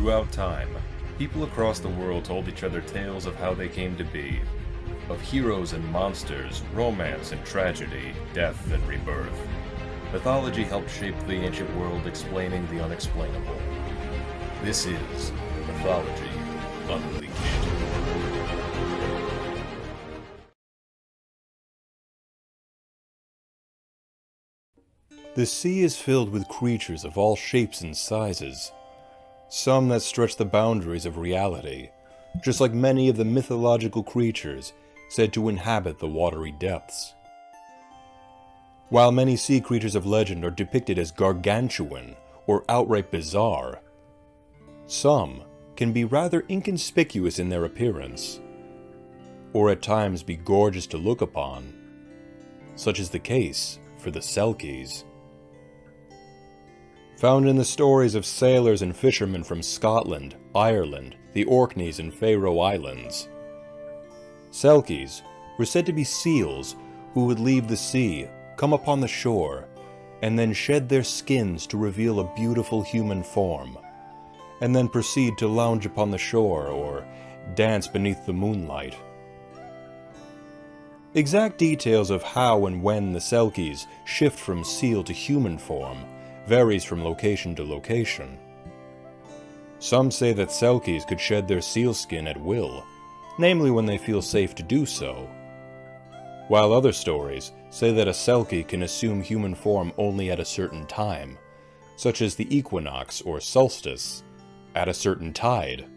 Throughout time, people across the world told each other tales of how they came to be, of heroes and monsters, romance and tragedy, death and rebirth. Mythology helped shape the ancient world, explaining the unexplainable. This is Mythology Unleashed. The sea is filled with creatures of all shapes and sizes, some that stretch the boundaries of reality, just like many of the mythological creatures said to inhabit the watery depths. While many sea creatures of legend are depicted as gargantuan or outright bizarre, some can be rather inconspicuous in their appearance, or at times be gorgeous to look upon, such is the case for the Selkies. Found in the stories of sailors and fishermen from Scotland, Ireland, the Orkneys and Faeroe Islands. Selkies were said to be seals who would leave the sea, come upon the shore, and then shed their skins to reveal a beautiful human form, and then proceed to lounge upon the shore or dance beneath the moonlight. Exact details of how and when the Selkies shift from seal to human form varies from location to location. Some say that Selkies could shed their seal skin at will, namely when they feel safe to do so, while other stories say that a Selkie can assume human form only at a certain time, such as the equinox or solstice, at a certain tide,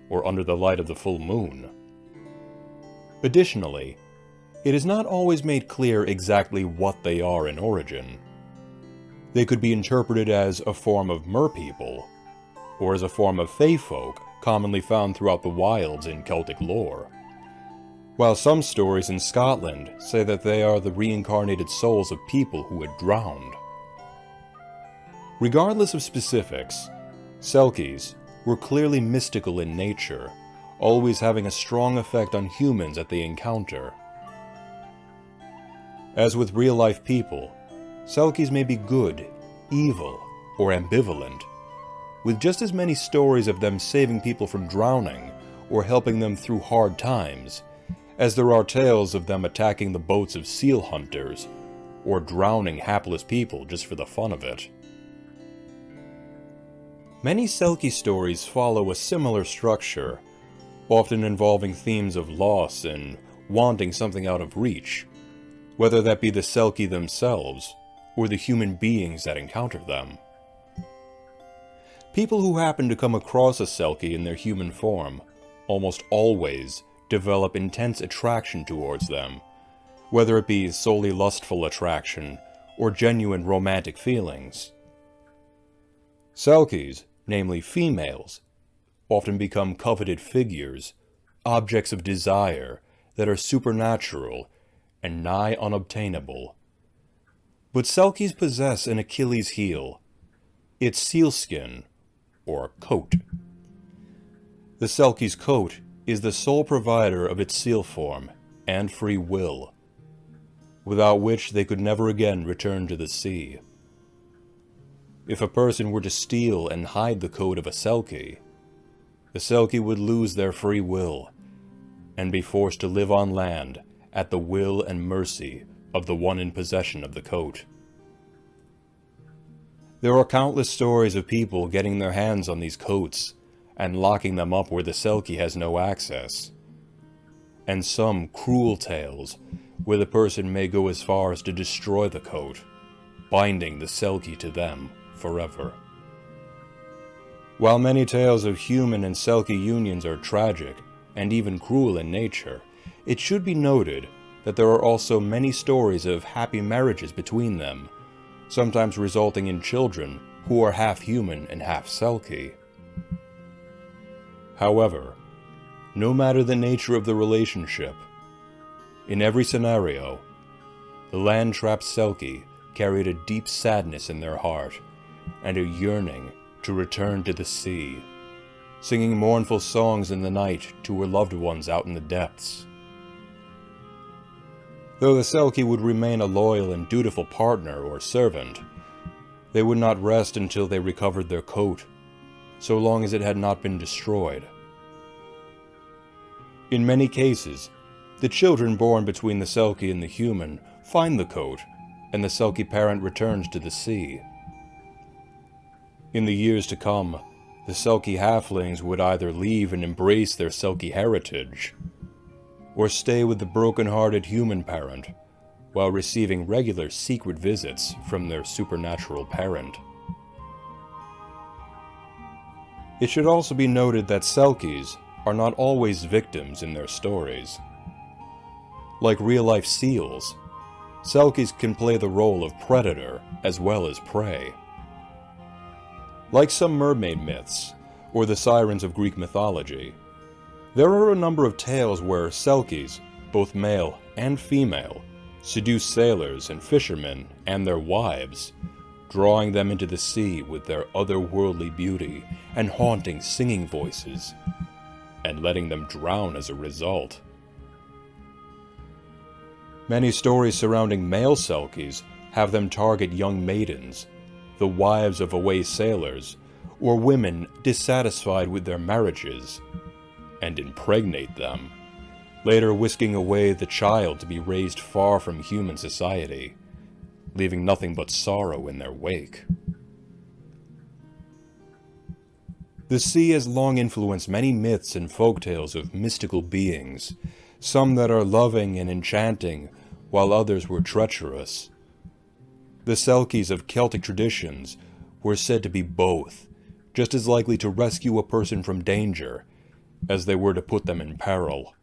or under the light of the full moon. Additionally, it is not always made clear exactly what they are in origin. They could be interpreted as a form of merpeople, or as a form of fae folk commonly found throughout the wilds in Celtic lore, while some stories in Scotland say that they are the reincarnated souls of people who had drowned. Regardless of specifics, Selkies were clearly mystical in nature, always having a strong effect on humans that they encounter. As with real-life people, Selkies may be good, evil, or ambivalent, with just as many stories of them saving people from drowning or helping them through hard times, as there are tales of them attacking the boats of seal hunters, or drowning hapless people just for the fun of it. Many Selkie stories follow a similar structure, often involving themes of loss and wanting something out of reach, whether that be the Selkie themselves, or the human beings that encounter them. People who happen to come across a Selkie in their human form almost always develop intense attraction towards them, whether it be solely lustful attraction or genuine romantic feelings. Selkies, namely females, often become coveted figures, objects of desire that are supernatural and nigh unobtainable. But Selkies possess an Achilles heel, its sealskin, or coat. The Selkie's coat is the sole provider of its seal form and free will, without which they could never again return to the sea. If a person were to steal and hide the coat of a Selkie, the Selkie would lose their free will and be forced to live on land at the will and mercy of the one in possession of the coat. There are countless stories of people getting their hands on these coats and locking them up where the Selkie has no access, and some cruel tales where the person may go as far as to destroy the coat, binding the Selkie to them forever. While many tales of human and Selkie unions are tragic and even cruel in nature, it should be noted that there are also many stories of happy marriages between them, sometimes resulting in children who are half human and half Selkie. However, no matter the nature of the relationship, in every scenario, the land-trapped Selkie carried a deep sadness in their heart and a yearning to return to the sea, singing mournful songs in the night to her loved ones out in the depths. Though the Selkie would remain a loyal and dutiful partner or servant, they would not rest until they recovered their coat, so long as it had not been destroyed. In many cases, the children born between the Selkie and the human find the coat, and the Selkie parent returns to the sea. In the years to come, the Selkie halflings would either leave and embrace their Selkie heritage, or stay with the broken-hearted human parent, while receiving regular secret visits from their supernatural parent. It should also be noted that Selkies are not always victims in their stories. Like real-life seals, Selkies can play the role of predator as well as prey. Like some mermaid myths, or the sirens of Greek mythology, there are a number of tales where Selkies, both male and female, seduce sailors and fishermen and their wives, drawing them into the sea with their otherworldly beauty and haunting singing voices, and letting them drown as a result. Many stories surrounding male Selkies have them target young maidens, the wives of away sailors, or women dissatisfied with their marriages, and impregnate them, later whisking away the child to be raised far from human society, leaving nothing but sorrow in their wake. The sea has long influenced many myths and folktales of mystical beings, some that are loving and enchanting, while others were treacherous. The Selkies of Celtic traditions were said to be both, just as likely to rescue a person from danger as they were to put them in peril.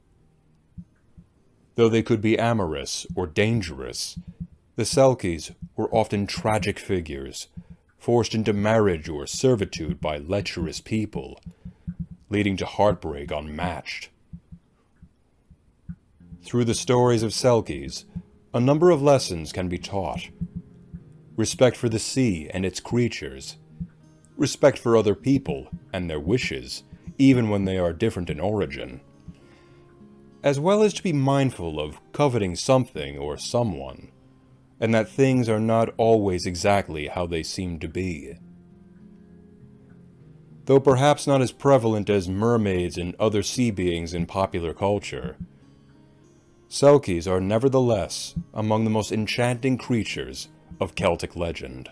Though they could be amorous or dangerous, the Selkies were often tragic figures, forced into marriage or servitude by lecherous people, leading to heartbreak unmatched. Through the stories of Selkies, a number of lessons can be taught. Respect for the sea and its creatures, respect for other people and their wishes, even when they are different in origin, as well as to be mindful of coveting something or someone, and that things are not always exactly how they seem to be. Though perhaps not as prevalent as mermaids and other sea beings in popular culture, Selkies are nevertheless among the most enchanting creatures of Celtic legend.